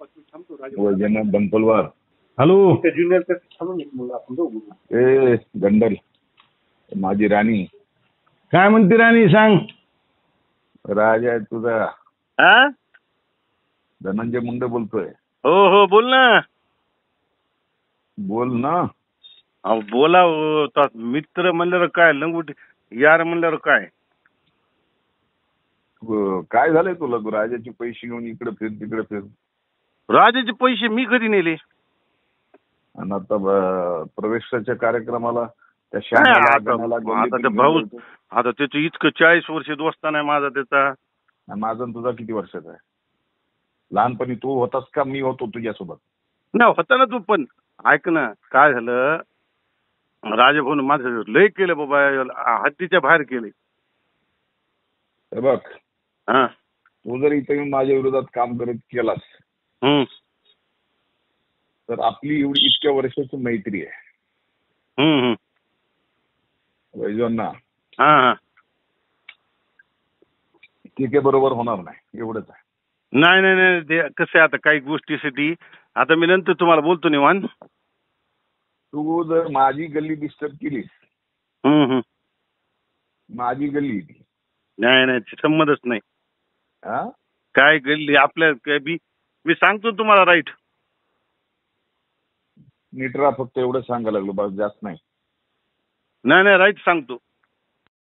Vaijnath दंपलवार. Hello. ए गंडल माझी राणी. काय म्हणते राणी सांग. राजा आहे तुझा. हा? धनंजय मुंडे बोलतोय. हो हो बोल ना. बोल ना. अहो बोला हो. तो मित्र म्हणल्यावर काय लंगुट यार म्हणल्यावर काय. काय झालंय तुला? तू राजाचे पैसे घेऊन इकडे फिर तिकडे फिर. राजाचे पैसे मी कधी नेले? आणि आता प्रवेशाच्या कार्यक्रमाला त्या नाही, श्यामाला, आता गणाला, आता गल्लीत ते भाऊ आता त्याचं इतकं 40 वर्ष दोस्ता नाही माझा त्याचा. आणि माझा आणि तुझा किती वर्षाचा आहे? लहानपणी तू होतास का मी होतो तुझ्यासोबत? नाही होता ना तू, पण ऐक ना काय झालं. राजभाऊन माझं लय केलं बाबा, हद्दीच्या बाहेर केले. हे बघ, हा. तू जर इथे येऊन माझ्या विरोधात काम करत केलास तर आपली एवढी इतक्या वर्षाची मैत्री आहे वैजवांना. हा हा. ठीक आहे, बरोबर होणार नाही एवढंच आहे. नाही नाही नाही, ते कसं आहे आता काही गोष्टीसाठी. आता मी नंतर तुम्हाला बोलतो निवांत. तू जर माझी गल्ली डिस्टर्ब केलीस, माझी गल्ली ती. नाही नाही संमतच नाही. हा, काय गल्ली आपल्या काय बी मी सांगतो तुम्हाला राईट. नीट राहा फक्त एवढं सांगायला लागलो, बस जास्त नाही. नाही नाही राईट सांगतो.